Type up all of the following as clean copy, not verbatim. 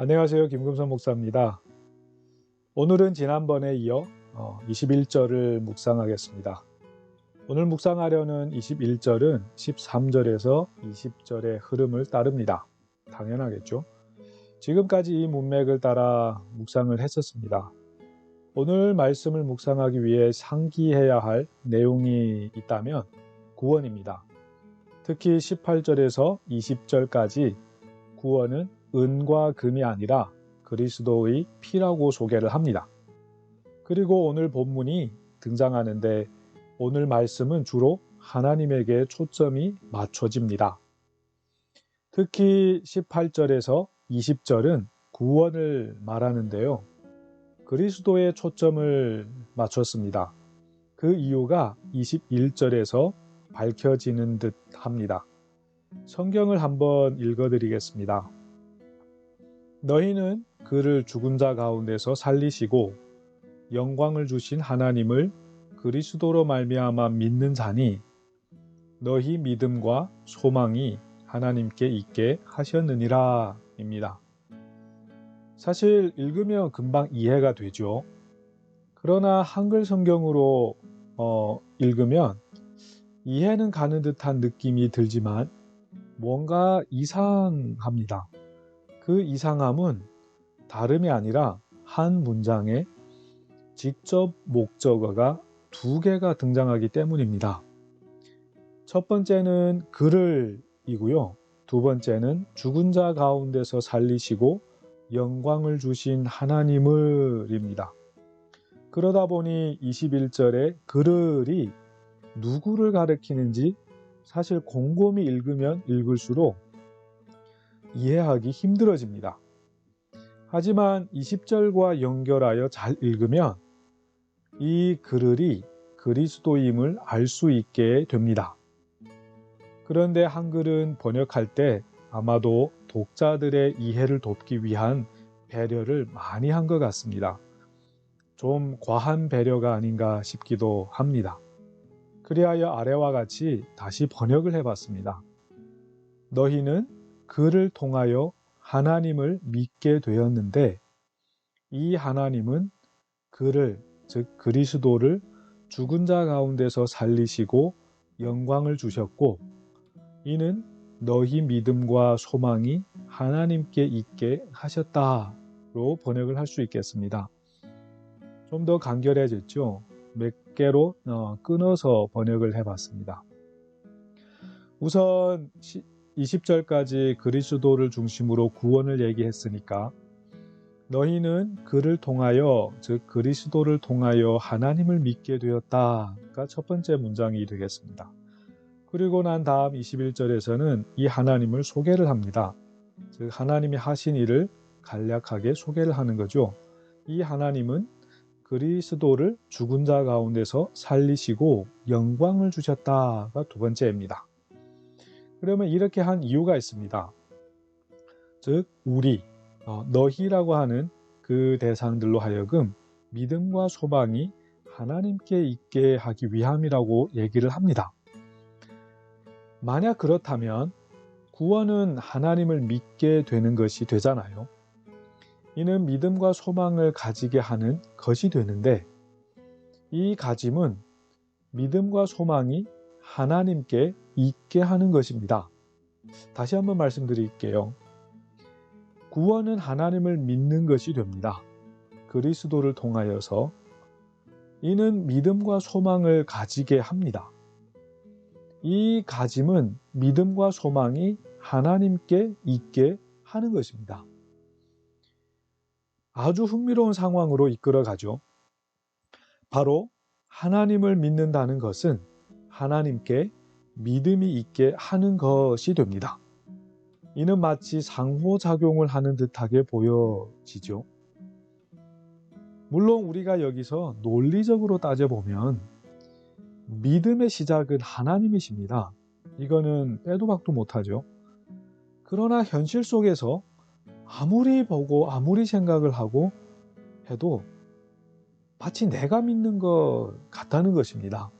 안녕하세요. 김금선 목사입니다. 오늘은 지난번에 이어 21절을 묵상하겠습니다. 오늘 묵상하려는 21절은 13절에서 20절의 흐름을 따릅니다. 당연하겠죠. 지금까지 이 문맥을 따라 묵상을 했었습니다. 오늘 말씀을 묵상하기 위해 상기해야 할 내용이 있다면 구원입니다. 특히 18절에서 20절까지 구원은 은과 금이 아니라 그리스도의 피라고 소개를 합니다. 그리고 오늘 본문이 등장하는데 오늘 말씀은 주로 하나님에게 초점이 맞춰집니다. 특히 18절에서 20절은 구원을 말하는데요. 그리스도에 초점을 맞췄습니다. 그 이유가 21절에서 밝혀지는 듯 합니다. 성경을 한번 읽어드리겠습니다. 너희는 그를 죽은 자 가운데서 살리시고 영광을 주신 하나님을 그리스도로 말미암아 믿는 자니 너희 믿음과 소망이 하나님께 있게 하셨느니라 입니다. 사실 읽으면 금방 이해가 되죠. 그러나 한글 성경으로 읽으면 이해는 가는 듯한 느낌이 들지만 뭔가 이상합니다. 그 이상함은 다름이 아니라 한 문장에 직접 목적어가 두 개가 등장하기 때문입니다. 첫 번째는 그를 이고요. 두 번째는 죽은 자 가운데서 살리시고 영광을 주신 하나님을 입니다. 그러다 보니 21절에 그를이 누구를 가리키는지 사실 곰곰이 읽으면 읽을수록 이해하기 힘들어집니다. 하지만 20절과 연결하여 잘 읽으면 이 그를이 그리스도임을 알 수 있게 됩니다. 그런데 한글은 번역할 때 아마도 독자들의 이해를 돕기 위한 배려를 많이 한 것 같습니다. 좀 과한 배려가 아닌가 싶기도 합니다. 그리하여 아래와 같이 다시 번역을 해봤습니다. 너희는 그를 통하여 하나님을 믿게 되었는데 이 하나님은 그를 즉 그리스도를 죽은 자 가운데서 살리시고 영광을 주셨고 이는 너희 믿음과 소망이 하나님께 있게 하셨다로 번역을 할 수 있겠습니다. 좀 더 간결해졌죠. 몇 개로 끊어서 번역을 해봤습니다. 우선 20절까지 그리스도를 중심으로 구원을 얘기했으니까 너희는 그를 통하여 즉 그리스도를 통하여 하나님을 믿게 되었다가 첫 번째 문장이 되겠습니다. 그리고 난 다음 21절에서는 이 하나님을 소개를 합니다. 즉 하나님이 하신 일을 간략하게 소개를 하는 거죠. 이 하나님은 그리스도를 죽은 자 가운데서 살리시고 영광을 주셨다가 두 번째입니다. 그러면 이렇게 한 이유가 있습니다. 즉 우리 너희라고 하는 그 대상들로 하여금 믿음과 소망이 하나님께 있게 하기 위함이라고 얘기를 합니다. 만약 그렇다면 구원은 하나님을 믿게 되는 것이 되잖아요. 이는 믿음과 소망을 가지게 하는 것이 되는데 이 가짐은 믿음과 소망이 하나님께 있게 하는 것입니다. 다시 한번 말씀드릴게요. 구원은 하나님을 믿는 것이 됩니다. 그리스도를 통하여서 이는 믿음과 소망을 가지게 합니다. 이 가짐은 믿음과 소망이 하나님께 있게 하는 것입니다. 아주 흥미로운 상황으로 이끌어가죠. 바로 하나님을 믿는다는 것은 하나님께 믿음이 있게 하는 것이 됩니다. 이는 마치 상호작용을 하는 듯하게 보여지죠. 물론 우리가 여기서 논리적으로 따져보면 믿음의 시작은 하나님이십니다. 이거는 빼도 박도 못하죠. 그러나 현실 속에서 아무리 보고 아무리 생각을 하고 해도 마치 내가 믿는 것 같다는 것입니다.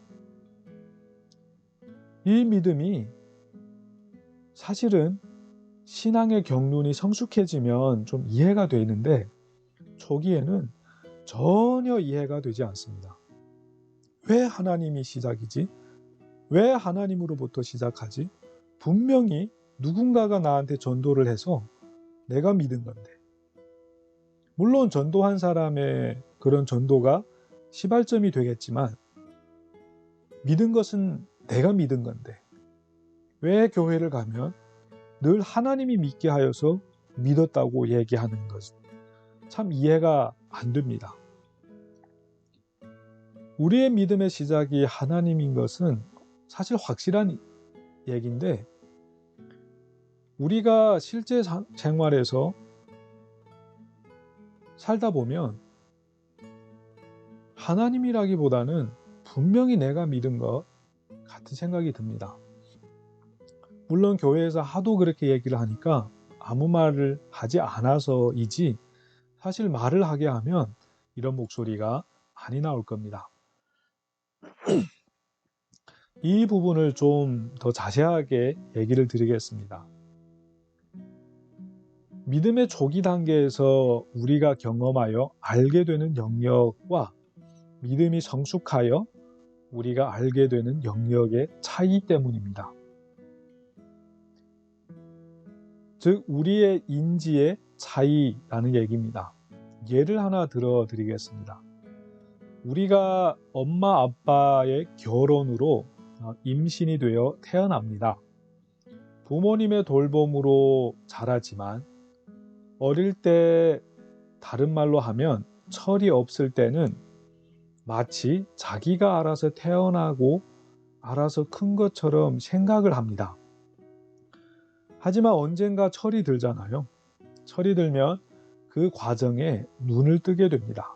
이 믿음이 사실은 신앙의 경륜이 성숙해지면 좀 이해가 되는데 초기에는 전혀 이해가 되지 않습니다. 왜 하나님이 시작이지? 왜 하나님으로부터 시작하지? 분명히 누군가가 나한테 전도를 해서 내가 믿은 건데. 물론 전도한 사람의 그런 전도가 시발점이 되겠지만 믿은 것은 내가 믿은 건데 왜 교회를 가면 늘 하나님이 믿게 하여서 믿었다고 얘기하는 것, 참 이해가 안 됩니다. 우리의 믿음의 시작이 하나님인 것은 사실 확실한 얘기인데 우리가 실제 생활에서 살다 보면 하나님이라기보다는 분명히 내가 믿은 것 같은 생각이 듭니다. 물론 교회에서 하도 그렇게 얘기를 하니까 아무 말을 하지 않아서이지 사실 말을 하게 하면 이런 목소리가 많이 나올 겁니다. 이 부분을 좀 더 자세하게 얘기를 드리겠습니다. 믿음의 초기 단계에서 우리가 경험하여 알게 되는 영역과 믿음이 성숙하여 우리가 알게 되는 영역의 차이 때문입니다. 즉 우리의 인지의 차이라는 얘기입니다. 예를 하나 들어드리겠습니다. 우리가 엄마 아빠의 결혼으로 임신이 되어 태어납니다. 부모님의 돌봄으로 자라지만 어릴 때 다른 말로 하면 철이 없을 때는 마치 자기가 알아서 태어나고 알아서 큰 것처럼 생각을 합니다. 하지만 언젠가 철이 들잖아요. 철이 들면 그 과정에 눈을 뜨게 됩니다.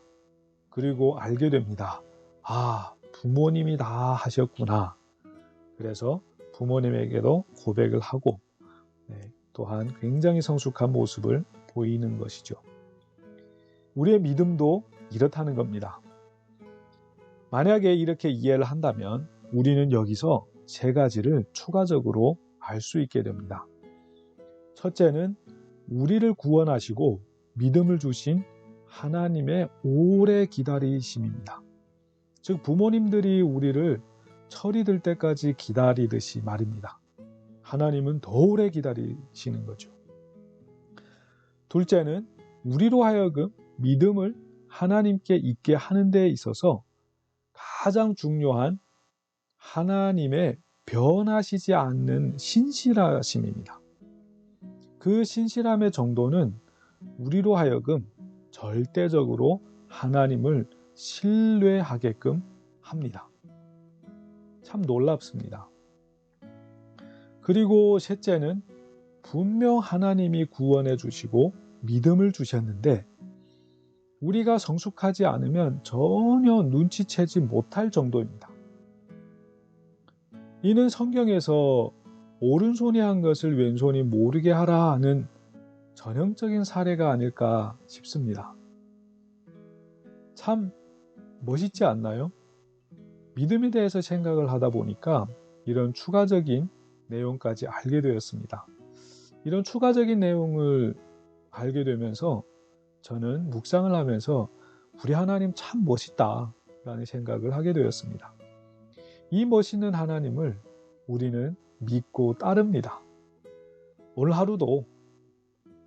그리고 알게 됩니다. 아, 부모님이 다 하셨구나. 그래서 부모님에게도 고백을 하고 또한 굉장히 성숙한 모습을 보이는 것이죠. 우리의 믿음도 이렇다는 겁니다. 만약에 이렇게 이해를 한다면 우리는 여기서 세 가지를 추가적으로 알 수 있게 됩니다. 첫째는 우리를 구원하시고 믿음을 주신 하나님의 오래 기다리심입니다. 즉 부모님들이 우리를 철이 들 때까지 기다리듯이 말입니다. 하나님은 더 오래 기다리시는 거죠. 둘째는 우리로 하여금 믿음을 하나님께 있게 하는 데 있어서 가장 중요한 하나님의 변하시지 않는 신실하심입니다. 그 신실함의 정도는 우리로 하여금 절대적으로 하나님을 신뢰하게끔 합니다. 참 놀랍습니다. 그리고 셋째는 분명 하나님이 구원해 주시고 믿음을 주셨는데 우리가 성숙하지 않으면 전혀 눈치채지 못할 정도입니다. 이는 성경에서 오른손이 한 것을 왼손이 모르게 하라 하는 전형적인 사례가 아닐까 싶습니다. 참 멋있지 않나요? 믿음에 대해서 생각을 하다 보니까 이런 추가적인 내용까지 알게 되었습니다. 이런 추가적인 내용을 알게 되면서 저는 묵상을 하면서 우리 하나님 참 멋있다 라는 생각을 하게 되었습니다. 이 멋있는 하나님을 우리는 믿고 따릅니다. 오늘 하루도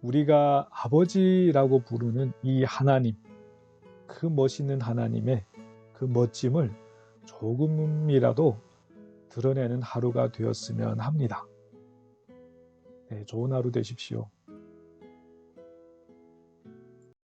우리가 아버지라고 부르는 이 하나님, 그 멋있는 하나님의 그 멋짐을 조금이라도 드러내는 하루가 되었으면 합니다. 네, 좋은 하루 되십시오.